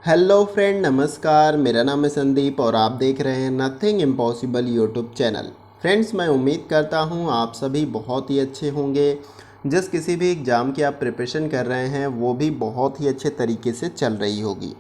Hello friend, नमस्कार। मेरा नाम है संदीप और आप देख रहे हैं nothing impossible YouTube channel. Friends, मैं उम्मीद करता हूं आप सभी बहुत ही अच्छे होंगे। जिस किसी भी एग्ज़ाम की आप प्रिपरेशन कर रहे हैं वो भी बहुत ही अच्छे तरीके से चल रही होगी।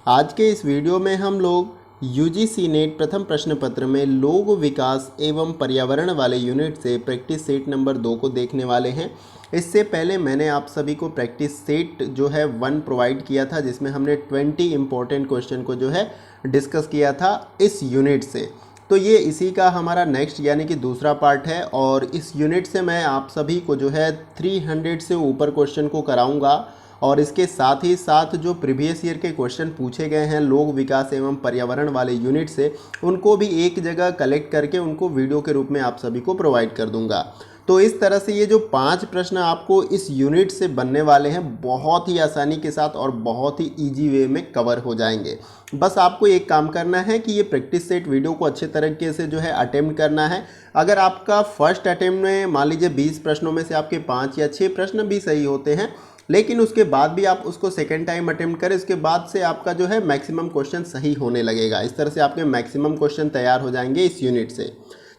आज के इस वीडियो में हम लोग यूजीसी नेट प्रथम प्रश्न पत्र में लोक विकास एवं पर्यावरण वाले यूनिट से प्रैक्टिस सेट नंबर 2 को देखने वाले हैं। इससे पहले मैंने आप सभी को प्रैक्टिस सेट जो है 1 प्रोवाइड किया था, जिसमें हमने 20 इंपॉर्टेंट क्वेश्चन को जो है डिस्कस किया था इस यूनिट से। तो ये इसी का हमारा नेक्स्ट यानी कि दूसरा पार्ट है और इस यूनिट से मैं आप सभी को जो है 300 से ऊपर क्वेश्चन को कराऊंगा और इसके साथ ही साथ जो प्रीवियस ईयर के क्वेश्चन पूछे गए हैं लोक विकास एवं पर्यावरण वाले यूनिट से, उनको भी एक जगह कलेक्ट करके उनको वीडियो के रूप में आप सभी को प्रोवाइड कर दूंगा। तो इस तरह से ये जो 5 प्रश्न आपको इस यूनिट से बनने वाले हैं बहुत ही आसानी के साथ और बहुत ही इजी वे में कवर हो जाएंगे। बस आपको एक काम करना है कि ये प्रैक्टिस सेट वीडियो को अच्छे तरीके से जो है अटेम्प्ट करना है। अगर आपका फर्स्ट अटेम्प्ट में मान लीजिए 20 प्रश्नों में से आपके 5 या 6 प्रश्न भी सही होते हैं, लेकिन उसके बाद भी आप उसको सेकेंड टाइम अटेम्प्ट करें, उसके बाद से आपका जो है मैक्सिमम क्वेश्चन सही होने लगेगा। इस तरह से आपके मैक्सिमम क्वेश्चन तैयार हो जाएंगे इस यूनिट से।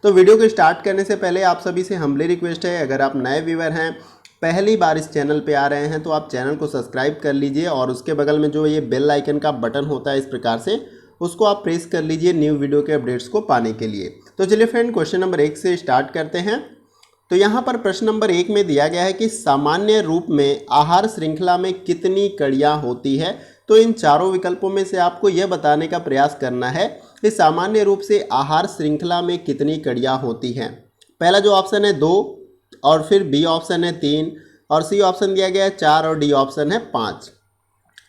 तो वीडियो को स्टार्ट करने से पहले आप सभी से हम्बली रिक्वेस्ट है, अगर आप नए व्यूअर हैं, पहली बार इस चैनल पे आ रहे हैं, तो आप चैनल को सब्सक्राइब कर लीजिए और उसके बगल में जो ये बेल आइकन का बटन होता है इस प्रकार से, उसको आप प्रेस कर लीजिए न्यू वीडियो के अपडेट्स को पाने के लिए। तो चलिए फ्रेंड, क्वेश्चन नंबर 1 से स्टार्ट करते हैं। तो यहाँ पर प्रश्न नंबर 1 में दिया गया है कि सामान्य रूप में आहार श्रृंखला में कितनी कड़ियाँ होती है। तो इन चारों विकल्पों में से आपको यह बताने का प्रयास करना है कि सामान्य रूप से आहार श्रृंखला में कितनी कड़ियाँ होती हैं। पहला जो ऑप्शन है 2 और फिर बी ऑप्शन है 3 और सी ऑप्शन दिया गया है 4 और डी ऑप्शन है 5।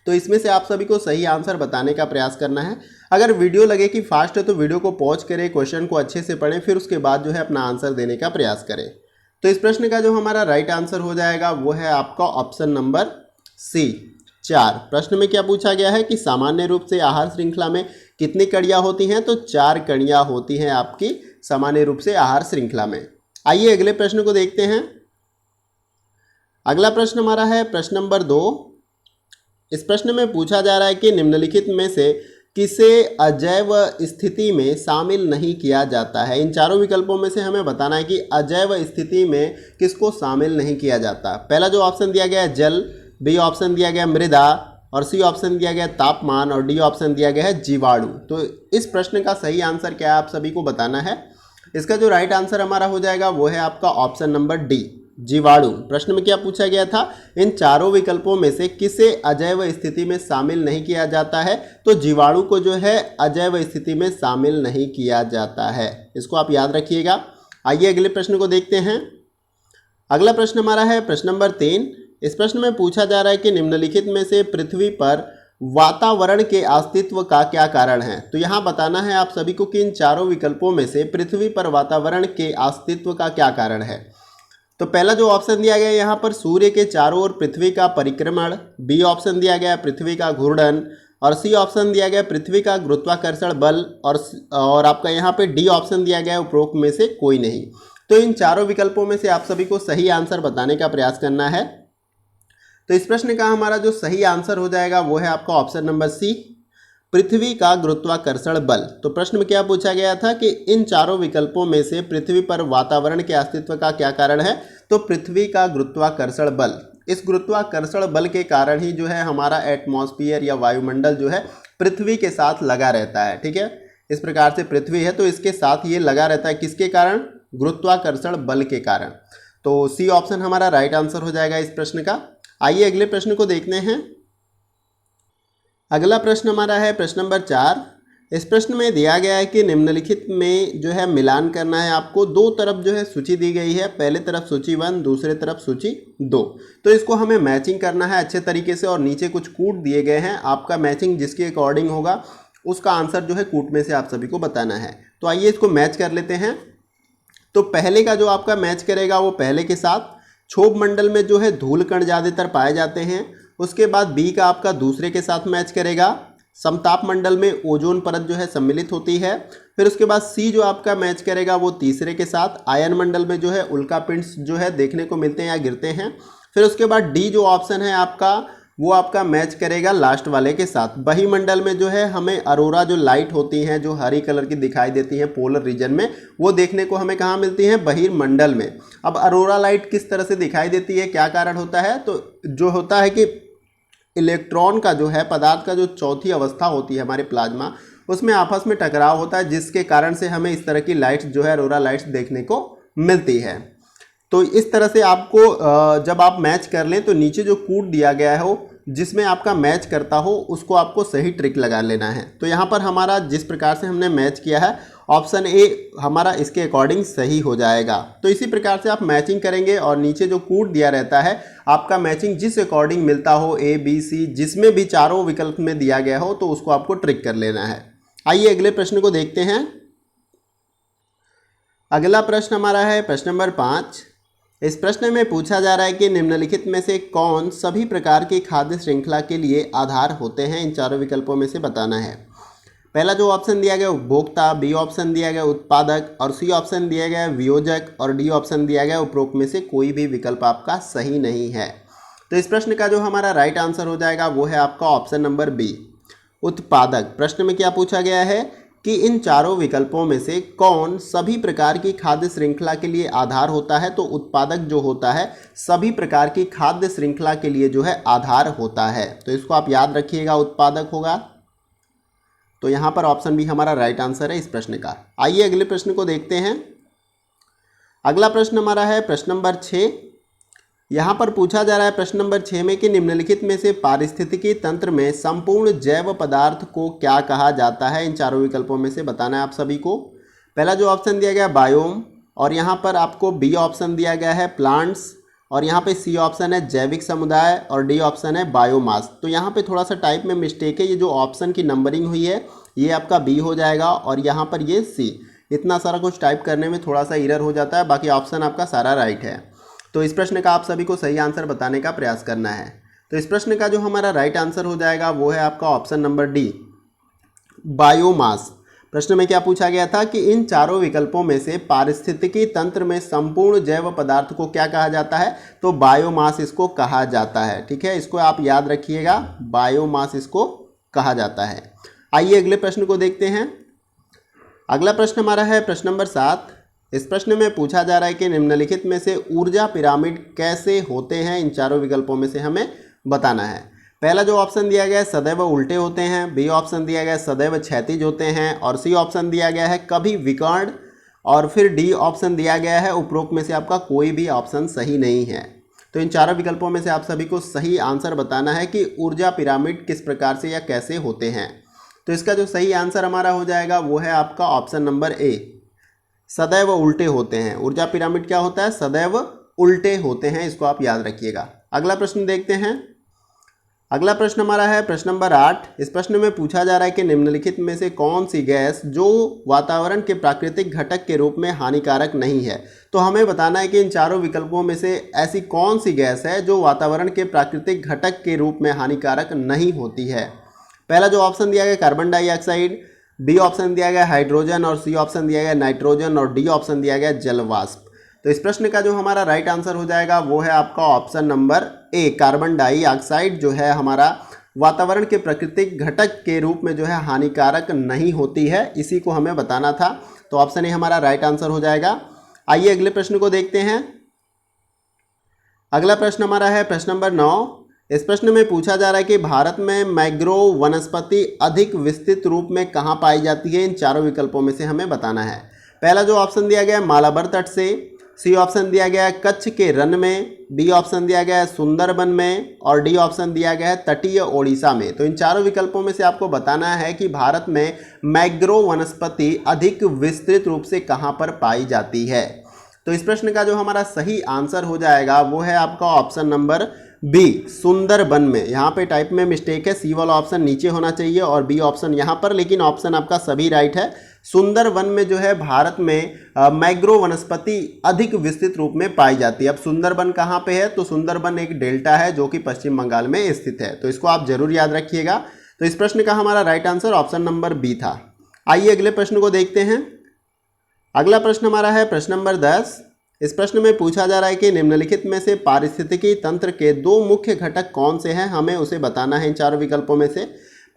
तो इसमें से आप सभी को सही आंसर बताने का प्रयास करना है। अगर वीडियो लगे कि फास्ट है तो वीडियो को पॉज करें, क्वेश्चन को अच्छे से पढ़ें, फिर उसके बाद जो है अपना आंसर देने का प्रयास करें। तो इस प्रश्न का जो हमारा राइट आंसर हो जाएगा वो है आपका ऑप्शन नंबर सी 4। प्रश्न में क्या पूछा गया है कि सामान्य रूप से आहार श्रृंखला में कितनी कड़ियाँ होती हैं। तो 4 कड़ियाँ होती हैं आपकी सामान्य रूप से आहार श्रृंखला में। आइए अगले प्रश्न को देखते हैं। अगला प्रश्न हमारा है प्रश्न नंबर 2। इस प्रश्न में पूछा जा रहा है कि निम्नलिखित में से किसे अजैव स्थिति में शामिल नहीं किया जाता है। इन चारों विकल्पों में से हमें बताना है कि अजैव स्थिति में किसको शामिल नहीं किया जाता। पहला जो ऑप्शन दिया गया है जल, बी ऑप्शन दिया गया मृदा और सी ऑप्शन दिया गया तापमान और डी ऑप्शन दिया गया है जीवाणु। तो इस प्रश्न का सही आंसर क्या है आप सभी को बताना है। इसका जो राइट आंसर हमारा हो जाएगा वो है आपका ऑप्शन नंबर डी जीवाणु। प्रश्न में क्या पूछा गया था, इन चारों विकल्पों में से किसे अजैव स्थिति में शामिल नहीं किया जाता है। तो जीवाणु को जो है अजैव स्थिति में शामिल नहीं किया जाता है, इसको आप याद रखिएगा। आइए अगले प्रश्न को देखते हैं। अगला प्रश्न हमारा है प्रश्न नंबर 3। इस प्रश्न में पूछा जा रहा है कि निम्नलिखित में से पृथ्वी पर वातावरण के अस्तित्व का क्या कारण है। तो यहाँ बताना है आप सभी को कि इन चारों विकल्पों में से पृथ्वी पर वातावरण के अस्तित्व का क्या कारण है। तो पहला जो ऑप्शन दिया गया है यहाँ पर सूर्य के चारों ओर पृथ्वी का परिक्रमण, बी ऑप्शन दिया गया पृथ्वी का घूर्णन और सी ऑप्शन दिया गया पृथ्वी का गुरुत्वाकर्षण बल और आपका यहाँ पे डी ऑप्शन दिया गया उपरोक्त में से कोई नहीं। तो इन चारों विकल्पों में से आप सभी को सही आंसर बताने का प्रयास करना है। तो इस प्रश्न का हमारा जो सही आंसर हो जाएगा वो है आपका ऑप्शन नंबर सी पृथ्वी का गुरुत्वाकर्षण बल। तो प्रश्न में क्या पूछा गया था कि इन चारों विकल्पों में से पृथ्वी पर वातावरण के अस्तित्व का क्या कारण है। तो पृथ्वी का गुरुत्वाकर्षण बल। इस गुरुत्वाकर्षण बल के कारण ही जो है हमारा एटमॉस्फेयर या वायुमंडल जो है पृथ्वी के साथ लगा रहता है। ठीक है, इस प्रकार से पृथ्वी है तो इसके साथ ये लगा रहता है, किसके कारण, गुरुत्वाकर्षण बल के कारण। तो सी ऑप्शन हमारा राइट आंसर हो जाएगा इस प्रश्न का। आइए अगले प्रश्न को देखते हैं। अगला प्रश्न हमारा है प्रश्न नंबर 4। इस प्रश्न में दिया गया है कि निम्नलिखित में जो है मिलान करना है आपको। दो तरफ जो है सूची दी गई है, पहले तरफ सूची 1, दूसरे तरफ सूची 2। तो इसको हमें मैचिंग करना है अच्छे तरीके से और नीचे कुछ कूट दिए गए हैं। आपका मैचिंग जिसके अकॉर्डिंग होगा उसका आंसर जो है कूट में से आप सभी को बताना है। तो आइए इसको मैच कर लेते हैं। तो पहले का जो आपका मैच करेगा वो पहले के साथ, क्षोभ मंडल में जो है धूल कण ज़्यादातर पाए जाते हैं। उसके बाद बी का आपका दूसरे के साथ मैच करेगा, समताप मंडल में ओजोन परत जो है सम्मिलित होती है। फिर उसके बाद सी जो आपका मैच करेगा वो तीसरे के साथ, आयन मंडल में जो है उल्का पिंड्स जो है देखने को मिलते हैं या गिरते हैं। फिर उसके बाद डी जो ऑप्शन है आपका वो आपका मैच करेगा लास्ट वाले के साथ। बहिमंडल में जो है हमें अरोरा जो लाइट होती हैं जो हरी कलर की दिखाई देती हैं पोलर रीजन में, वो देखने को हमें कहाँ मिलती हैं, बहिर्मंडल में। अब अरोरा लाइट किस तरह से दिखाई देती है, क्या कारण होता है, तो जो होता है कि इलेक्ट्रॉन का जो है पदार्थ का जो चौथी अवस्था होती है हमारे प्लाज्मा, उसमें आपस में टकराव होता है, जिसके कारण से हमें इस तरह की लाइट्स जो है अरोरा लाइट्स देखने को मिलती है। तो इस तरह से आपको जब आप मैच कर लें तो नीचे जो कोड दिया गया है हो जिसमें आपका मैच करता हो उसको आपको सही ट्रिक लगा लेना है। तो यहाँ पर हमारा जिस प्रकार से हमने मैच किया है ऑप्शन ए हमारा इसके अकॉर्डिंग सही हो जाएगा। तो इसी प्रकार से आप मैचिंग करेंगे और नीचे जो कोड दिया रहता है आपका मैचिंग जिस अकॉर्डिंग मिलता हो ए बी सी जिसमें भी चारों विकल्प में दिया गया हो तो उसको आपको ट्रिक कर लेना है। आइए अगले प्रश्न को देखते हैं। अगला प्रश्न हमारा है प्रश्न नंबर 5। इस प्रश्न में पूछा जा रहा है कि निम्नलिखित में से कौन सभी प्रकार की खाद्य श्रृंखला के लिए आधार होते हैं, इन चारों विकल्पों में से बताना है। पहला जो ऑप्शन दिया गया उपभोक्ता, बी ऑप्शन दिया गया उत्पादक और सी ऑप्शन दिया गया वियोजक और डी ऑप्शन दिया गया उपरोक्त में से कोई भी विकल्प आपका सही नहीं है। तो इस प्रश्न का जो हमारा राइट आंसर हो जाएगा वो है आपका ऑप्शन नंबर बी उत्पादक। प्रश्न में क्या पूछा गया है कि इन चारों विकल्पों में से कौन सभी प्रकार की खाद्य श्रृंखला के लिए आधार होता है, तो उत्पादक जो होता है सभी प्रकार की खाद्य श्रृंखला के लिए जो है आधार होता है। तो इसको आप याद रखिएगा, उत्पादक होगा। तो यहाँ पर ऑप्शन बी हमारा राइट आंसर है इस प्रश्न का। आइए अगले प्रश्न को देखते हैं। अगला प्रश्न हमारा है प्रश्न नंबर 6। यहाँ पर पूछा जा रहा है प्रश्न नंबर 6 में कि निम्नलिखित में से पारिस्थितिकी तंत्र में संपूर्ण जैव पदार्थ को क्या कहा जाता है, इन चारों विकल्पों में से बताना है आप सभी को। पहला जो ऑप्शन दिया गया बायोम और यहाँ पर आपको बी ऑप्शन दिया गया है प्लांट्स और यहाँ पे सी ऑप्शन है जैविक समुदाय और डी ऑप्शन है बायोमास। तो यहाँ पे थोड़ा सा टाइप में मिस्टेक है, ये जो ऑप्शन की नंबरिंग हुई है ये आपका बी हो जाएगा और यहाँ पर ये सी। इतना सारा कुछ टाइप करने में थोड़ा सा एरर हो जाता है, बाकी ऑप्शन आपका सारा राइट है। तो इस प्रश्न का आप सभी को सही आंसर बताने का प्रयास करना है। तो इस प्रश्न का जो हमारा राइट आंसर हो जाएगा वो है आपका ऑप्शन नंबर डी बायोमास। प्रश्न में क्या पूछा गया था कि इन चारों विकल्पों में से पारिस्थितिकी तंत्र में संपूर्ण जैव पदार्थ को क्या कहा जाता है, तो बायोमास इसको कहा जाता है। ठीक है, इसको आप याद रखिएगा, बायोमास इसको कहा जाता है। आइए अगले प्रश्न को देखते हैं। अगला प्रश्न हमारा है प्रश्न नंबर 7। इस प्रश्न में पूछा जा रहा है कि निम्नलिखित में से ऊर्जा पिरामिड कैसे होते हैं, इन चारों विकल्पों में से हमें बताना है। पहला जो ऑप्शन दिया गया है सदैव उल्टे होते हैं, बी ऑप्शन दिया गया है सदैव क्षैतिज होते हैं और सी ऑप्शन दिया गया है कभी विकर्ण और फिर डी ऑप्शन दिया गया है उपरोक्त में से आपका कोई भी ऑप्शन सही नहीं है। तो इन चारों विकल्पों में से आप सभी को सही आंसर बताना है कि ऊर्जा पिरामिड किस प्रकार से या कैसे होते हैं। तो इसका जो सही आंसर हमारा हो जाएगा वो है आपका ऑप्शन नंबर ए सदैव उल्टे होते हैं। ऊर्जा पिरामिड क्या होता है, सदैव उल्टे होते हैं, इसको आप याद रखिएगा। अगला प्रश्न देखते हैं। अगला प्रश्न हमारा है प्रश्न नंबर 8। इस प्रश्न में पूछा जा रहा है कि निम्नलिखित में से कौन सी गैस जो वातावरण के प्राकृतिक घटक के रूप में हानिकारक नहीं है। तो हमें बताना है कि इन चारों विकल्पों में से ऐसी कौन सी गैस है जो वातावरण के प्राकृतिक घटक के रूप में हानिकारक नहीं होती है। पहला जो ऑप्शन दिया गया कार्बन डाइऑक्साइड, बी ऑप्शन दिया गया हाइड्रोजन और सी ऑप्शन दिया गया नाइट्रोजन और डी ऑप्शन दिया गया जलवाष्प। तो इस प्रश्न का जो हमारा राइट आंसर हो जाएगा वो है आपका option number A carbon dioxide जो है हमारा वातावरण के प्राकृतिक घटक के रूप में जो है हानिकारक नहीं होती है, इसी को हमें बताना था। तो ऑप्शन ए हमारा राइट आंसर हो जाएगा। आइए अगले प्रश्न को देखते हैं। अगला प्रश्न हमारा है प्रश्न नंबर 9। इस प्रश्न में पूछा जा रहा है कि भारत में मैंग्रोव वनस्पति अधिक विस्तृत रूप में कहाँ पाई जाती है, इन चारों विकल्पों में से हमें बताना है। पहला जो ऑप्शन दिया गया है मालाबार तट से, सी ऑप्शन दिया गया है कच्छ के रन में, बी ऑप्शन दिया गया है सुंदरबन में और डी ऑप्शन दिया गया है तटीय ओडिशा में। तो इन चारों विकल्पों में से आपको बताना है कि भारत में मैंग्रोव वनस्पति अधिक विस्तृत रूप से कहाँ पर पाई जाती है। तो इस प्रश्न का जो हमारा सही आंसर हो जाएगा वो है आपका ऑप्शन नंबर बी सुंदरबन में। यहाँ पे टाइप में मिस्टेक है, सी वाला ऑप्शन नीचे होना चाहिए और बी ऑप्शन यहाँ पर, लेकिन ऑप्शन आपका सभी राइट है। सुंदरबन में जो है भारत में मैंग्रोव वनस्पति अधिक विस्तृत रूप में पाई जाती है। अब सुंदरबन कहाँ पे है, तो सुंदरबन एक डेल्टा है जो कि पश्चिम बंगाल में स्थित है, तो इसको आप जरूर याद रखिएगा। तो इस प्रश्न का हमारा right answer option number B था। आइए अगले प्रश्न को देखते हैं। अगला प्रश्न हमारा है प्रश्न नंबर 10। इस प्रश्न में पूछा जा रहा है कि निम्नलिखित में से पारिस्थितिकी तंत्र के दो मुख्य घटक कौन से हैं, हमें उसे बताना है इन चारों विकल्पों में से।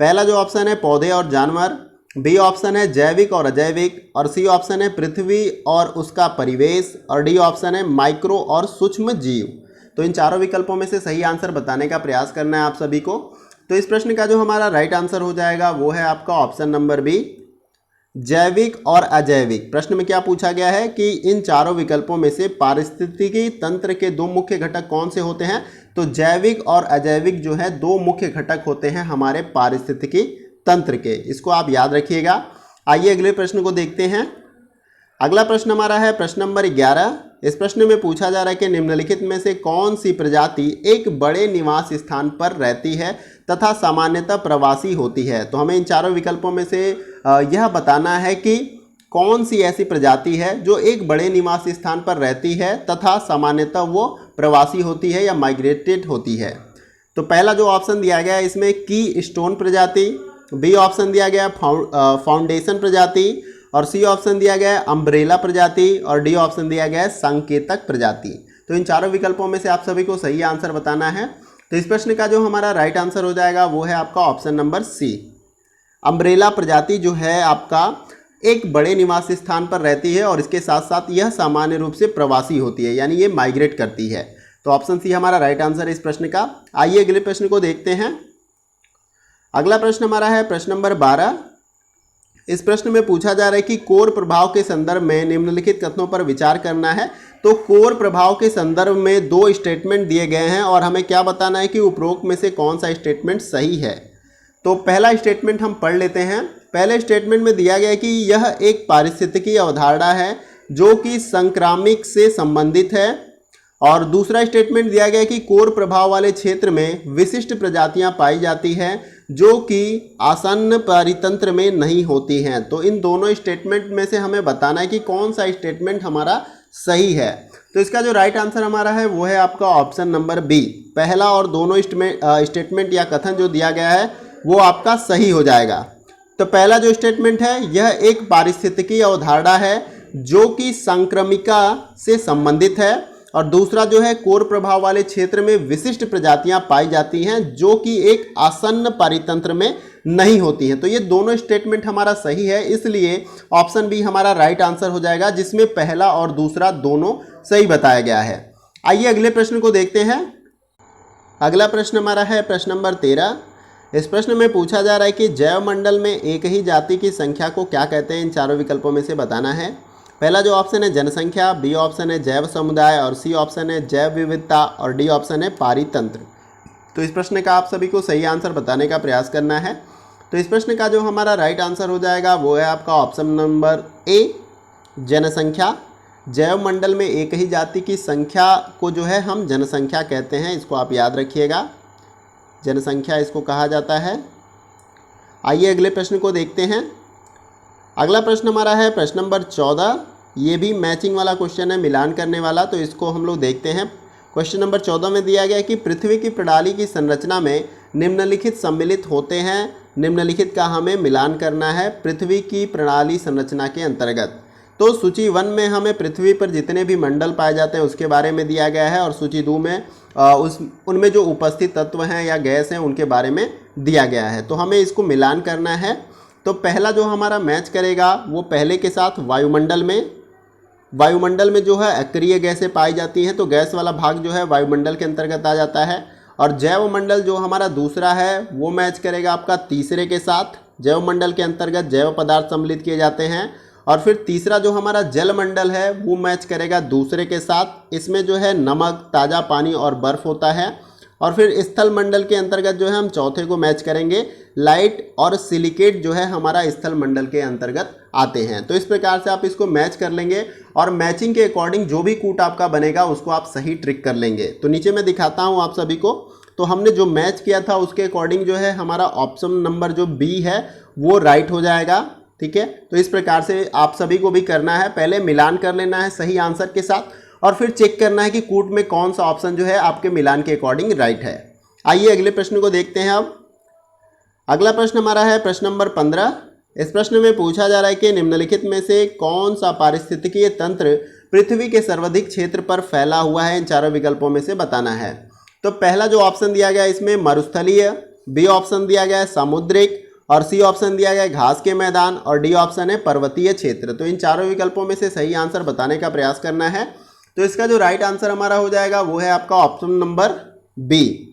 पहला जो ऑप्शन है पौधे और जानवर, बी ऑप्शन है जैविक और अजैविक, और सी ऑप्शन है पृथ्वी और उसका परिवेश, और डी ऑप्शन है माइक्रो और सूक्ष्म जीव। तो इन चारों विकल्पों में से सही आंसर बताने का प्रयास करना है आप सभी को। तो इस प्रश्न का जो हमारा राइट आंसर हो जाएगा वो है आपका ऑप्शन नंबर बी, जैविक और अजैविक। प्रश्न में क्या पूछा गया है कि इन चारों विकल्पों में से पारिस्थितिकी तंत्र के दो मुख्य घटक कौन से होते हैं, तो जैविक और अजैविक जो है दो मुख्य घटक होते हैं हमारे पारिस्थितिकी तंत्र के। इसको आप याद रखिएगा। आइए अगले प्रश्न को देखते हैं। अगला प्रश्न हमारा है प्रश्न नंबर 11। इस प्रश्न में पूछा जा रहा है कि निम्नलिखित में से कौन सी प्रजाति एक बड़े निवास स्थान पर रहती है तथा सामान्यतः प्रवासी होती है। तो हमें इन चारों विकल्पों में से यह बताना है कि कौन सी ऐसी प्रजाति है जो एक बड़े निवास स्थान पर रहती है तथा सामान्यतः वो प्रवासी होती है या माइग्रेटेड होती है। तो पहला जो ऑप्शन दिया गया है इसमें की स्टोन प्रजाति, बी ऑप्शन दिया गया फाउंडेशन प्रजाति, और सी ऑप्शन दिया गया है अम्ब्रेला प्रजाति, और डी ऑप्शन दिया गया है संकेतक प्रजाति। तो इन चारों विकल्पों में से आप सभी को सही आंसर बताना है। तो इस प्रश्न का जो हमारा राइट आंसर हो जाएगा वो है आपका ऑप्शन नंबर सी, अम्ब्रेला प्रजाति जो है आपका एक बड़े निवास स्थान पर रहती है और इसके साथ साथ यह सामान्य रूप से प्रवासी होती है, यानी ये माइग्रेट करती है। तो ऑप्शन सी हमारा राइट आंसर है इस प्रश्न का। आइए अगले प्रश्न को देखते हैं। अगला प्रश्न हमारा है प्रश्न नंबर 12। इस प्रश्न में पूछा जा रहा है कि कोर प्रभाव के संदर्भ में निम्नलिखित कथनों पर विचार करना है। तो कोर प्रभाव के संदर्भ में दो स्टेटमेंट दिए गए हैं और हमें क्या बताना है कि उपरोक्त में से कौन सा स्टेटमेंट सही है। तो पहला स्टेटमेंट हम पढ़ लेते हैं। पहले स्टेटमेंट में दिया गया है कि यह एक पारिस्थितिकी अवधारणा है जो कि संक्रामिक से संबंधित है, और दूसरा स्टेटमेंट दिया गया है कि कोर प्रभाव वाले क्षेत्र में विशिष्ट प्रजातियां पाई जाती हैं जो कि आसन्न परितंत्र में नहीं होती हैं। तो इन दोनों स्टेटमेंट में से हमें बताना है कि कौन सा स्टेटमेंट हमारा सही है। तो इसका जो राइट आंसर हमारा है वो है आपका ऑप्शन नंबर बी, पहला और दोनों स्टेटमेंट या कथन जो दिया गया है वो आपका सही हो जाएगा। तो पहला जो स्टेटमेंट है यह एक पारिस्थितिकी अवधारणा है जो कि संक्रमिका से संबंधित है, और दूसरा जो है कोर प्रभाव वाले क्षेत्र में विशिष्ट प्रजातियां पाई जाती हैं जो कि एक आसन्न परितंत्र में नहीं होती हैं। तो ये दोनों स्टेटमेंट हमारा सही है, इसलिए ऑप्शन बी हमारा राइट आंसर हो जाएगा जिसमें पहला और दूसरा दोनों सही बताया गया है। आइए अगले प्रश्न को देखते हैं। अगला प्रश्न हमारा है प्रश्न नंबर 13। इस प्रश्न में पूछा जा रहा है कि जैव मंडल में एक ही जाति की संख्या को क्या कहते हैं, इन चारों विकल्पों में से बताना है। पहला जो ऑप्शन है जनसंख्या, बी ऑप्शन है जैव समुदाय, और सी ऑप्शन है जैव विविधता, और डी ऑप्शन है पारितंत्र। तो इस प्रश्न का आप सभी को सही आंसर बताने का प्रयास करना है। तो इस प्रश्न का जो हमारा राइट आंसर हो जाएगा वो है आपका ऑप्शन नंबर ए, जनसंख्या। जैव मंडल में एक ही जाति की संख्या को जो है हम जनसंख्या कहते हैं, इसको आप याद रखिएगा, जनसंख्या इसको कहा जाता है। आइए अगले प्रश्न को देखते हैं। अगला प्रश्न हमारा है प्रश्न नंबर 14। ये भी मैचिंग वाला क्वेश्चन है, मिलान करने वाला, तो इसको हम लोग देखते हैं। क्वेश्चन नंबर 14 में दिया गया है कि पृथ्वी की प्रणाली की संरचना में निम्नलिखित सम्मिलित होते हैं। निम्नलिखित का हमें मिलान करना है पृथ्वी की प्रणाली संरचना के अंतर्गत। तो सूची 1 में हमें पृथ्वी पर जितने भी मंडल पाए जाते हैं उसके बारे में दिया गया है, और सूची 2 में उनमें जो उपस्थित तत्व हैं या गैस हैं उनके बारे में दिया गया है। तो हमें इसको मिलान करना है। तो पहला जो हमारा मैच करेगा वो पहले के साथ वायुमंडल में जो है अक्रिय गैसें पाई जाती हैं, तो गैस वाला भाग जो है वायुमंडल के अंतर्गत आ जाता है। और जैव मंडल जो हमारा दूसरा है वो मैच करेगा आपका तीसरे के साथ। जैव मंडल के अंतर्गत जैव पदार्थ सम्मिलित किए जाते हैं। और फिर तीसरा जो हमारा जल मंडल है वो मैच करेगा दूसरे के साथ। इसमें जो है नमक, ताज़ा पानी और बर्फ़ होता है। और फिर स्थल मंडल के अंतर्गत जो है हम चौथे को मैच करेंगे, लाइट और सिलिकेट जो है हमारा स्थल मंडल के अंतर्गत आते हैं। तो इस प्रकार से आप इसको मैच कर लेंगे और मैचिंग के अकॉर्डिंग जो भी कूट आपका बनेगा उसको आप सही ट्रिक कर लेंगे। तो नीचे मैं दिखाता हूँ आप सभी को। तो हमने जो मैच किया था उसके अकॉर्डिंग जो है हमारा ऑप्शन नंबर जो बी है वो राइट हो जाएगा। ठीक है, तो इस प्रकार से आप सभी को भी करना है। पहले मिलान कर लेना है सही आंसर के साथ और फिर चेक करना है कि कूट में कौन सा ऑप्शन जो है आपके मिलान के अकॉर्डिंग राइट है। आइए अगले प्रश्न को देखते हैं। अब अगला प्रश्न हमारा है प्रश्न नंबर 15। इस प्रश्न में पूछा जा रहा है कि निम्नलिखित में से कौन सा पारिस्थितिकीय तंत्र पृथ्वी के सर्वाधिक क्षेत्र पर फैला हुआ है, इन चारों विकल्पों में से बताना है। तो पहला जो ऑप्शन दिया गया है इसमें मरुस्थलीय, बी ऑप्शन दिया गया है समुद्रिक, और सी ऑप्शन दिया गया है घास के मैदान, और डी ऑप्शन है पर्वतीय क्षेत्र। तो इन चारों विकल्पों में से सही आंसर बताने का प्रयास करना है। तो इसका जो राइट आंसर हमारा हो जाएगा वो है आपका ऑप्शन नंबर बी,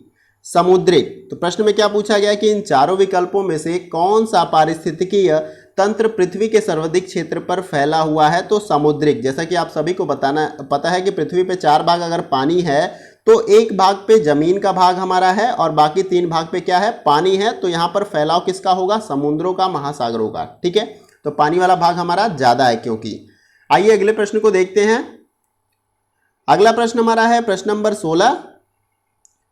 समुद्रिक। तो प्रश्न में क्या पूछा गया कि इन चारों विकल्पों में से कौन सा पारिस्थितिकीय तंत्र पृथ्वी के सर्वाधिक क्षेत्र पर फैला हुआ है? तो समुद्रिक। जैसा कि आप सभी को पता है कि पृथ्वी पे 4 भाग अगर पानी है तो एक भाग पे जमीन का भाग हमारा है और बाकी 3 भाग पे क्या है? पानी है। तो यहाँ पर फैलाव किसका होगा? समुद्रों का, महासागरों का। ठीक है, तो पानी वाला भाग हमारा ज्यादा है क्योंकि। आइए अगले प्रश्न को देखते हैं। अगला प्रश्न हमारा है प्रश्न नंबर 16।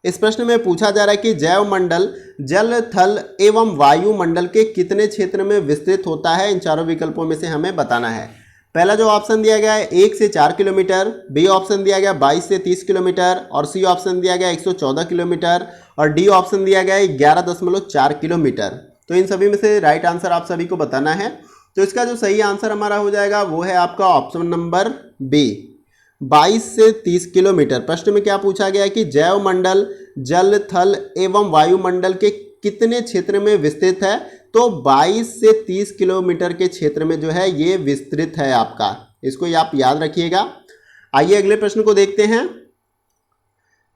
इस प्रश्न में पूछा जा रहा है कि जैव मंडल जल, थल एवं वायुमंडल के कितने क्षेत्र में विस्तृत होता है? इन चारों विकल्पों में से हमें बताना है। पहला जो ऑप्शन दिया गया है 1 से 4 किलोमीटर, बी ऑप्शन दिया गया 22 से 30 किलोमीटर, और सी ऑप्शन दिया गया 114 किलोमीटर, और डी ऑप्शन दिया गया है 11.4 किलोमीटर। तो इन सभी में से राइट आंसर आप सभी को बताना है। तो इसका जो सही आंसर हमारा हो जाएगा वो है आपका ऑप्शन नंबर बी, 22 से 30 किलोमीटर। प्रश्न में क्या पूछा गया है कि जैव मंडल जल, थल एवं वायुमंडल के कितने क्षेत्र में विस्तृत है? तो 22 से 30 किलोमीटर के क्षेत्र में जो है ये विस्तृत है आपका, इसको आप याद रखिएगा। आइए अगले प्रश्न को देखते हैं।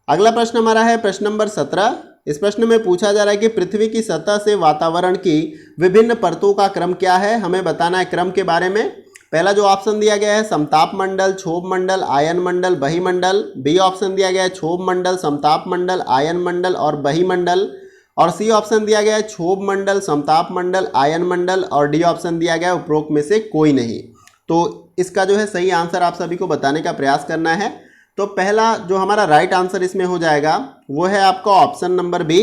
अगला प्रश्न हमारा है प्रश्न नंबर 17। इस प्रश्न में पूछा जा रहा है कि पृथ्वी की सतह से वातावरण की विभिन्न परतों का क्रम क्या है? हमें बताना है क्रम के बारे में। पहला जो ऑप्शन दिया गया है समताप मंडल, क्षोभ मंडल, आयन मंडल, बहिमंडल। बी ऑप्शन दिया गया है क्षोभ मंडल, समताप मंडल, आयन मंडल और बहिमंडल, और सी ऑप्शन दिया गया है क्षोभ मंडल, समताप मंडल, आयन मंडल, और डी ऑप्शन दिया गया है उपरोक्त में से कोई नहीं। तो इसका जो है सही आंसर आप सभी को बताने का प्रयास करना है। तो पहला जो हमारा राइट आंसर इसमें हो जाएगा वो है आपका ऑप्शन नंबर बी,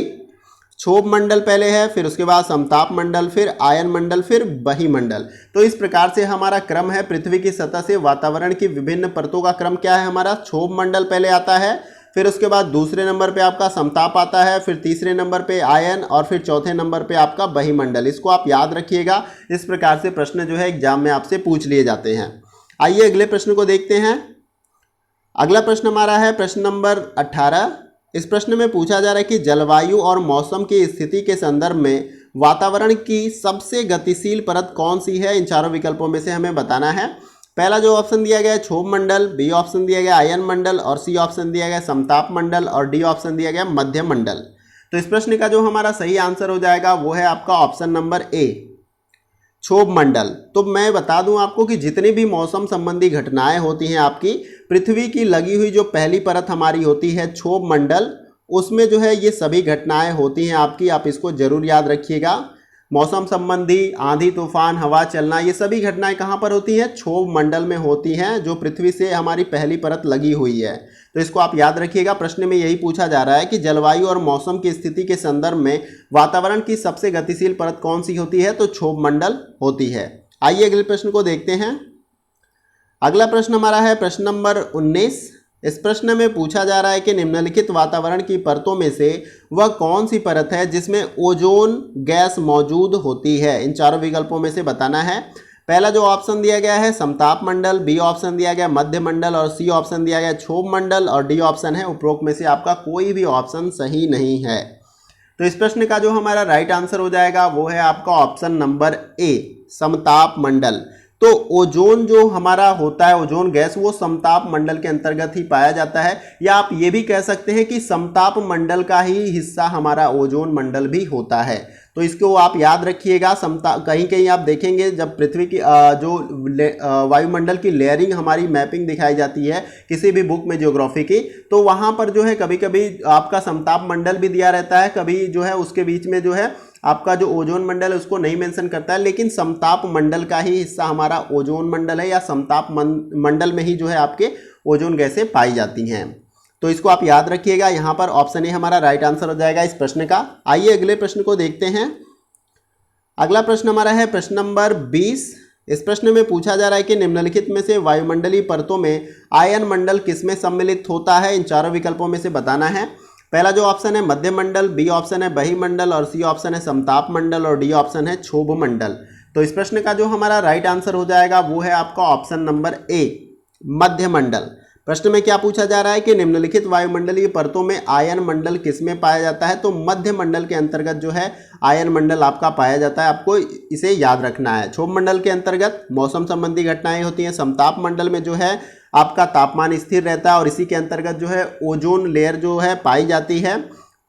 क्षोभ मंडल पहले है, फिर उसके बाद समताप मंडल, फिर आयन मंडल, फिर बहिमंडल। तो इस प्रकार से हमारा क्रम है पृथ्वी की सतह से वातावरण की विभिन्न परतों का क्रम क्या है हमारा? क्षोभ मंडल पहले आता है, फिर उसके बाद दूसरे नंबर पे आपका समताप आता है, फिर तीसरे नंबर पे आयन, और फिर चौथे नंबर पे आपका बहिमंडल। इसको आप याद रखिएगा, इस प्रकार से प्रश्न जो है एग्जाम में आपसे पूछ लिए जाते हैं। आइए अगले प्रश्न को देखते हैं। अगला प्रश्न हमारा है प्रश्न नंबर 18। इस प्रश्न में पूछा जा रहा है कि जलवायु और मौसम की स्थिति के संदर्भ में वातावरण की सबसे गतिशील परत कौन सी है? इन चारों विकल्पों में से हमें बताना है। पहला जो ऑप्शन दिया गया है क्षोभ मंडल, बी ऑप्शन दिया गया आयन मंडल, और सी ऑप्शन दिया गया समताप मंडल, और डी ऑप्शन दिया गया मध्य मंडल। तो इस प्रश्न का जो हमारा सही आंसर हो जाएगा वो है आपका ऑप्शन नंबर ए, क्षोभ मंडल। तो मैं बता दूं आपको कि जितनी भी मौसम संबंधी घटनाएं होती हैं आपकी, पृथ्वी की लगी हुई जो पहली परत हमारी होती है क्षोभ मंडल, उसमें जो है ये सभी घटनाएं होती हैं आपकी। आप इसको जरूर याद रखिएगा। मौसम संबंधी आंधी तूफान, हवा चलना, ये सभी घटनाएं कहाँ पर होती हैं? क्षोभ मंडल में होती हैं, जो पृथ्वी से हमारी पहली परत लगी हुई है। तो इसको आप याद रखिएगा। प्रश्न में यही पूछा जा रहा है कि जलवायु और मौसम की स्थिति के संदर्भ में वातावरण की सबसे गतिशील परत कौन सी होती है? तो क्षोभ मंडल होती है। आइए अगले प्रश्न को देखते हैं। अगला प्रश्न हमारा है प्रश्न नंबर 19। इस प्रश्न में पूछा जा रहा है कि निम्नलिखित वातावरण की परतों में से वह कौन सी परत है जिसमें ओजोन गैस मौजूद होती है? इन चारों विकल्पों में से बताना है। पहला जो ऑप्शन दिया गया है समताप मंडल, बी ऑप्शन दिया गया मध्य मंडल, और सी ऑप्शन दिया गया क्षोभ मंडल, और डी ऑप्शन है उपरोक्त में से आपका कोई भी ऑप्शन सही नहीं है। तो इस प्रश्न का जो हमारा राइट आंसर हो जाएगा वो है आपका ऑप्शन नंबर ए, समताप मंडल। तो ओजोन जो हमारा होता है, ओजोन गैस, वो समताप मंडल के अंतर्गत ही पाया जाता है, या आप ये भी कह सकते हैं कि समताप मंडल का ही हिस्सा हमारा ओजोन मंडल भी होता है। तो इसको आप याद रखिएगा। कहीं कहीं आप देखेंगे जब पृथ्वी की जो वायुमंडल की लेयरिंग हमारी मैपिंग दिखाई जाती है किसी भी बुक में ज्योग्राफी की, तो वहाँ पर जो है कभी कभी आपका समताप मंडल भी दिया रहता है, कभी जो है उसके बीच में जो है आपका जो ओजोन मंडल है उसको नहीं मेंशन करता है, लेकिन समताप मंडल का ही हिस्सा हमारा ओजोन मंडल है, या समताप मंडल में ही जो है आपके ओजोन गैसें पाई जाती हैं। तो इसको आप याद रखिएगा। यहाँ पर ऑप्शन ए हमारा राइट आंसर हो जाएगा इस प्रश्न का। आइए अगले प्रश्न को देखते हैं। अगला प्रश्न हमारा है प्रश्न नंबर 20। इस प्रश्न में पूछा जा रहा है कि निम्नलिखित में से वायुमंडलीय परतों में आयन मंडल किसमें सम्मिलित होता है? इन चारों विकल्पों में से बताना है। पहला जो ऑप्शन है मध्य मंडल, बी ऑप्शन है बहिमंडल, और सी ऑप्शन है समताप मंडल, और डी ऑप्शन है क्षोभ मंडल। तो इस प्रश्न का जो हमारा राइट आंसर हो जाएगा वो है आपका ऑप्शन नंबर ए, मध्यमंडल। प्रश्न में क्या पूछा जा रहा है कि निम्नलिखित वायुमंडलीय परतों में आयन मंडल किसमें पाया जाता है, तो मध्यमंडल के अंतर्गत जो है आयन मंडल आपका पाया जाता है, आपको इसे याद रखना है। क्षोभ मंडल के अंतर्गत मौसम संबंधी घटनाएं होती हैं। समताप मंडल में जो है आपका तापमान स्थिर रहता है और इसी के अंतर्गत जो है ओजोन लेयर जो है पाई जाती है।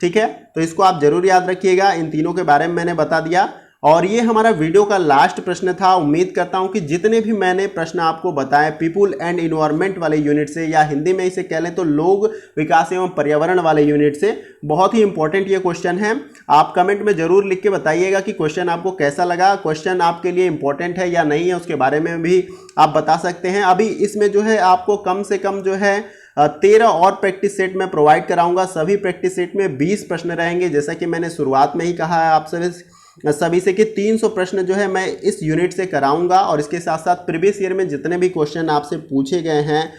ठीक है, तो इसको आप जरूर याद रखिएगा। इन तीनों के बारे में मैंने बता दिया और ये हमारा वीडियो का लास्ट प्रश्न था। उम्मीद करता हूं कि जितने भी मैंने प्रश्न आपको बताए पीपुल एंड इन्वायरमेंट वाले यूनिट से, या हिंदी में इसे कह लें तो लोग विकास एवं पर्यावरण वाले यूनिट से, बहुत ही इंपॉर्टेंट ये क्वेश्चन है। आप कमेंट में जरूर लिख के बताइएगा कि क्वेश्चन आपको कैसा लगा, क्वेश्चन आपके लिए इंपॉर्टेंट है या नहीं है, उसके बारे में भी आप बता सकते हैं। अभी इसमें जो है आपको कम से कम जो है 13 और प्रैक्टिस सेट में प्रोवाइड कराऊंगा। सभी प्रैक्टिस सेट में 20 प्रश्न रहेंगे, जैसा कि मैंने शुरुआत में ही कहा है आप सभी से कि 300 प्रश्न जो है मैं इस यूनिट से कराऊंगा। और इसके साथ साथ प्रीवियस ईयर में जितने भी क्वेश्चन आपसे पूछे गए हैं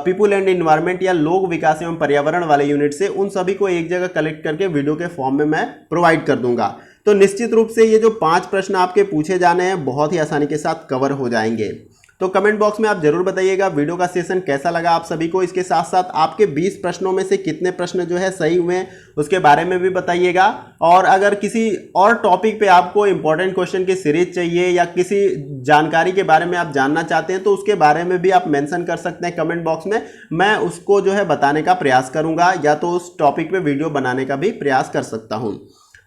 पीपुल एंड इन्वायरमेंट या लोक विकास एवं पर्यावरण वाले यूनिट से, उन सभी को एक जगह कलेक्ट करके वीडियो के फॉर्म में मैं प्रोवाइड कर दूंगा। तो निश्चित रूप से ये जो 5 प्रश्न आपके पूछे जाने हैं बहुत ही आसानी के साथ कवर हो जाएंगे। तो कमेंट बॉक्स में आप जरूर बताइएगा वीडियो का सेशन कैसा लगा आप सभी को। इसके साथ साथ आपके 20 प्रश्नों में से कितने प्रश्न जो है सही हुए उसके बारे में भी बताइएगा। और अगर किसी और टॉपिक पे आपको इंपॉर्टेंट क्वेश्चन की सीरीज चाहिए या किसी जानकारी के बारे में आप जानना चाहते हैं तो उसके बारे में भी आप मेंशन कर सकते हैं कमेंट बॉक्स में। मैं उसको जो है बताने का प्रयास करूंगा या तो उस टॉपिक पे वीडियो बनाने का भी प्रयास कर सकता हूं।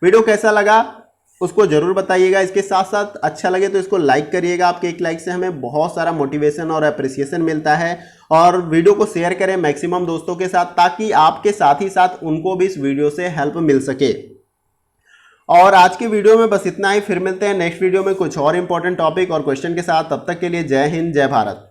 वीडियो कैसा लगा उसको जरूर बताइएगा। इसके साथ साथ अच्छा लगे तो इसको लाइक करिएगा। आपके एक लाइक से हमें बहुत सारा मोटिवेशन और अप्रिसिएशन मिलता है। और वीडियो को शेयर करें मैक्सिमम दोस्तों के साथ, ताकि आपके साथ ही साथ उनको भी इस वीडियो से हेल्प मिल सके। और आज की वीडियो में बस इतना ही। फिर मिलते हैं नेक्स्ट वीडियो में कुछ और इंपॉर्टेंट टॉपिक और क्वेश्चन के साथ। तब तक के लिए जय हिंद, जय भारत।